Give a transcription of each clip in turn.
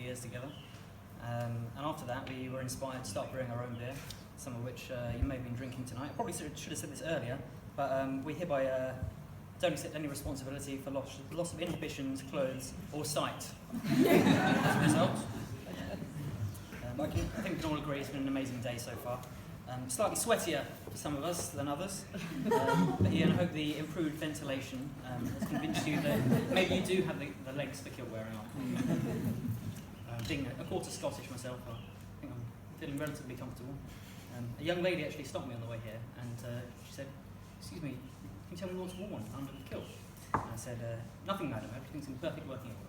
beers together. And after that, we were inspired to start brewing our own beer, some of which you may have been drinking tonight. I probably should have said this earlier, but we hereby don't accept any responsibility for loss of inhibitions, clothes, or sight as a result. I think we can all agree it's been an amazing day so far. Slightly sweatier for some of us than others, but Iain, I hope the improved ventilation has convinced you that maybe you do have the legs for kilt wearing on. Being a quarter Scottish myself, I think I'm feeling relatively comfortable. A young lady actually stopped me on the way here, and she said, "Excuse me, can you tell me what's worn under the kilt?" And I said, "Nothing, madam, everything's in perfect working order."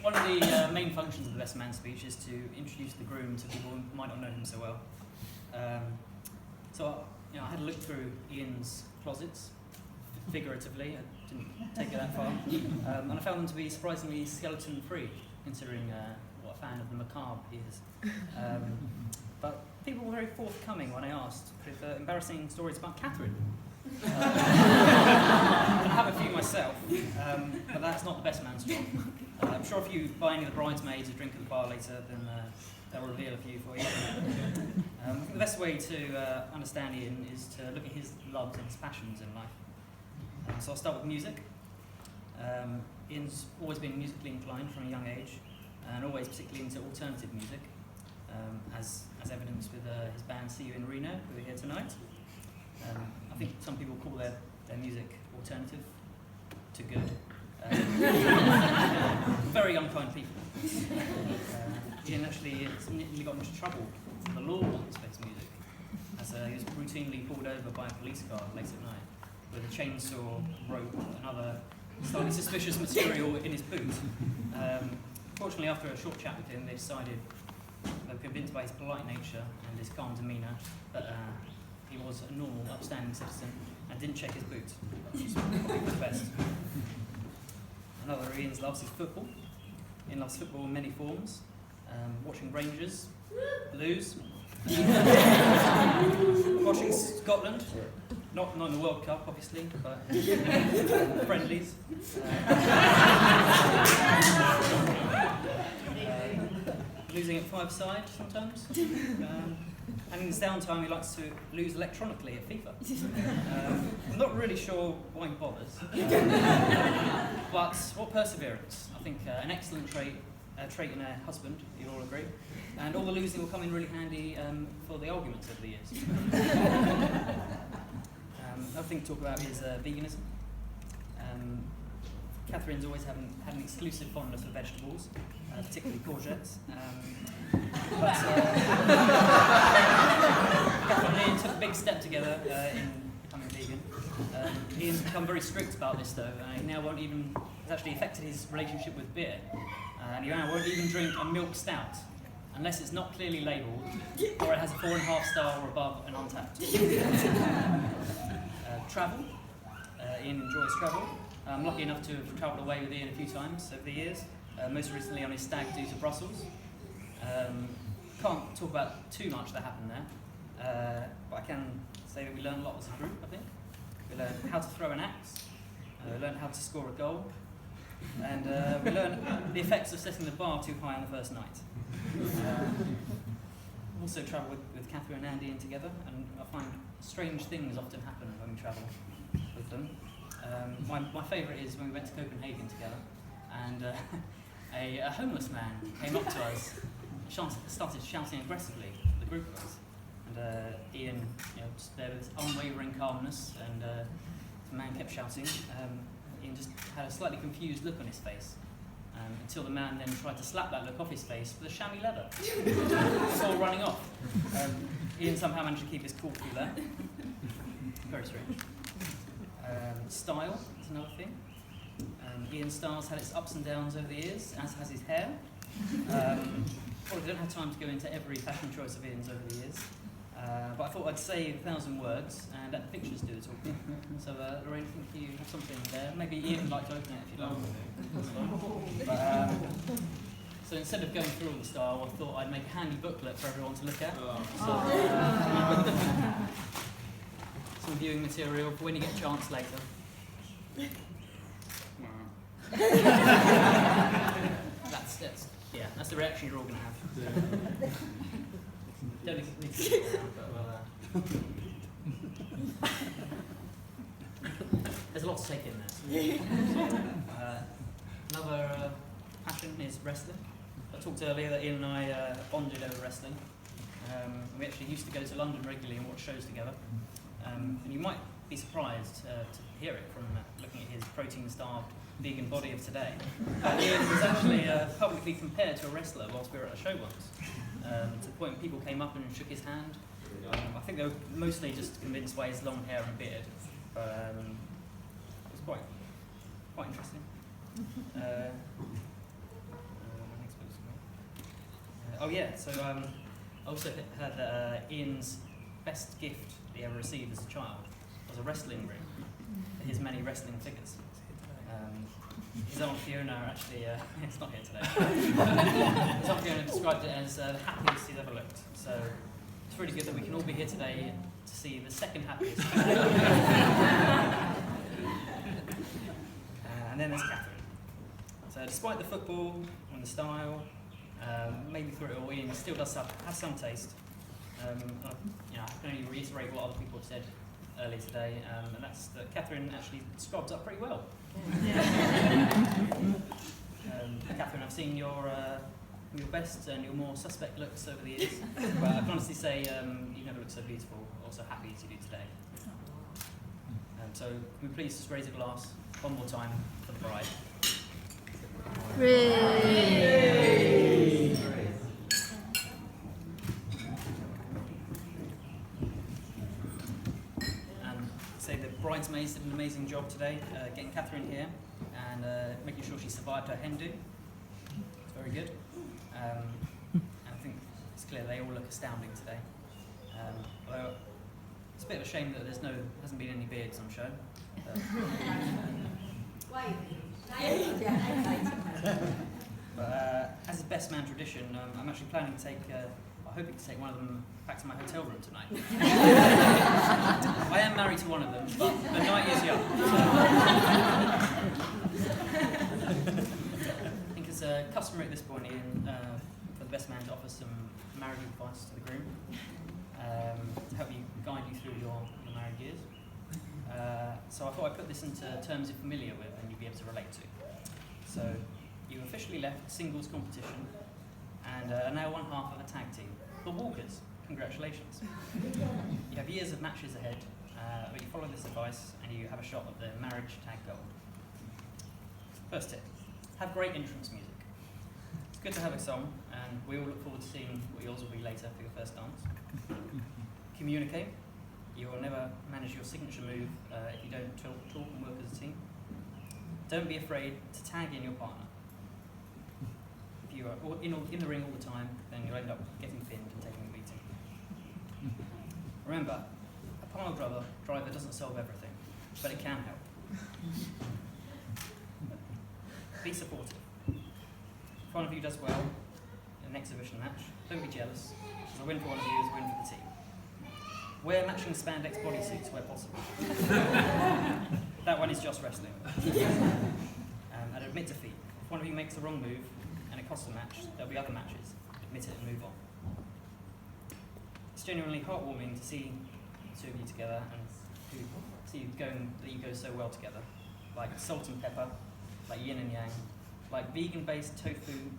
One of the main functions of the best man speech is to introduce the groom to people who might not know him so well. So I had a look through Iain's closets, figuratively. I didn't take it that far, and I found them to be surprisingly skeleton-free, considering what a fan of the macabre he is. But people were very forthcoming when I asked with embarrassing stories about Catherine. I have a few myself, but that's not the best man's job. I'm sure if you buy any of the bridesmaids a drink at the bar later, then they'll reveal a few for you. I think the best way to understand Iain is to look at his loves and his passions in life. So I'll start with music. Iain's always been musically inclined from a young age, and always particularly into alternative music, as evidenced with his band See You in Reno, who are here tonight. I think some people call their music alternative to good. Very unkind people. Iain actually nearly got into trouble for the law on his bass music, as he was routinely pulled over by a police car late at night with a chainsaw, rope, and other slightly suspicious material in his boot. Fortunately, after a short chat with him, they decided they were convinced by his polite nature and his calm demeanour that he was a normal, upstanding citizen and didn't check his boot, which is probably for the best. Another of Iain's loves is football. Iain loves football in many forms. Watching Rangers lose. Watching Scotland. Not in the World Cup, obviously, but friendlies. Losing at five-side sometimes. And in his downtime, he likes to lose electronically at FIFA. I'm not really sure why he bothers. But what perseverance. I think an excellent trait in a husband, you'll all agree. And all the losing will come in really handy for the arguments over the years. Another thing to talk about is veganism. Catherine's always had an exclusive fondness for vegetables, particularly courgettes. Catherine and Iain took a big step together in becoming vegan. Iain's become very strict about this though. He now won't even, it's actually affected his relationship with beer. And he now won't even drink a milk stout unless it's not clearly labelled or it has a 4.5 star or above and untapped. Travel. Iain enjoys travel. I'm lucky enough to have travelled away with Iain a few times over the years, most recently on his stag do to Brussels. Can't talk about too much that happened there, but I can say that we learned a lot as a group, I think. We learned how to throw an axe, we learned how to score a goal, and we learned the effects of setting the bar too high on the first night. Also travelled with Catherine and Iain together, and I find strange things often happen when we travel with them. My favourite is when we went to Copenhagen together, and a homeless man came up to us, started shouting aggressively at the group of us, and Iain, just there with unwavering calmness, and the man kept shouting. Iain just had a slightly confused look on his face, until the man then tried to slap that look off his face with a chamois leather before running off. Iain somehow managed to keep his cool through that. Very strange. Style is another thing. Iain's style's had its ups and downs over the years, as has his hair. Probably don't have time to go into every fashion choice of Iain's over the years, but I thought I'd say 1,000 words and let the pictures do the talking. So, Lorraine, I think you have something there. Maybe Iain would like to open it if you'd like. So instead of going through all the style, I thought I'd make a handy booklet for everyone to look at. So some viewing material for when you get a chance later. That's the reaction you're all going to have. Don't need to sit around, but there's a lot to take in there. Another passion is wrestling. I talked earlier that Iain and I bonded over wrestling. We actually used to go to London regularly and watch shows together. And you might be surprised to hear it from looking at his protein-starved vegan body of today. Iain was actually publicly compared to a wrestler whilst we were at a show once. To the point when people came up and shook his hand. I think they were mostly just convinced by his long hair and beard. But it was quite interesting. Oh yeah, so I also heard that Iain's best gift he ever received as a child was a wrestling ring for his many wrestling figures. His Aunt Fiona actually, it's not here today. His Aunt Fiona described it as the happiest he's ever looked. So it's really good that we can all be here today to see the second happiest. And then there's Catherine. So despite the football and the style, maybe through it all, Iain still does have some taste. I can only reiterate what other people have said earlier today, and that's that Catherine actually scrubs up pretty well. Catherine, I've seen your best and your more suspect looks over the years, but I can honestly say you never look so beautiful or so happy as you do today. So can we please just raise a glass one more time for the bride. The bridesmaids did an amazing job today, getting Catherine here and making sure she survived her hen do. It's very good. And I think it's clear they all look astounding today. Although it's a bit of a shame that hasn't been any beards on show. But as is best man tradition, I'm actually planning to take. Hoping to take one of them back to my hotel room tonight. I am married to one of them, but the night is young. I think it's customary at this point, Iain, for the best man to offer some marriage advice to the groom, to help you guide you through your married years. So I thought I'd put this into terms you're familiar with and you'll be able to relate to. So you've officially left singles competition and are now one half of a tag team. The Walkers, congratulations. You have years of matches ahead, but you follow this advice and you have a shot at the marriage tag goal. First tip, have great entrance music. It's good to have a song, and we all look forward to seeing what yours will be later for your first dance. Communicate. You will never manage your signature move if you don't talk and work as a team. Don't be afraid to tag in your partner. If you are in the ring all the time, then you'll end up getting pinned and taking a beating. Remember, a pile driver doesn't solve everything, but it can help. Be supportive. If one of you does well in an exhibition match, don't be jealous, because a win for one of you is a win for the team. Wear matching spandex bodysuits where possible. That one is just wrestling. And admit defeat. If one of you makes the wrong move and it costs a match, there'll be other matches. Admit it and move on. It's genuinely heartwarming to see the two of you together and to see that you go so well together. Like salt and pepper, like yin and yang, like vegan-based tofu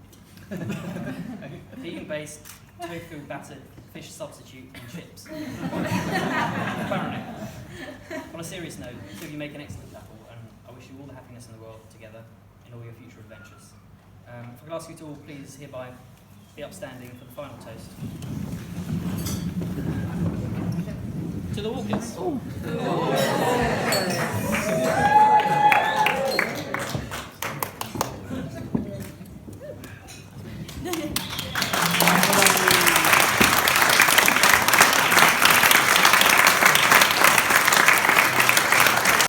battered fish substitute and chips. Apparently. On a serious note, the two of you make an excellent couple, and I wish you all the happiness in the world together in all your future adventures. If I could ask you to all please hereby be upstanding for the final toast. To the Walkers.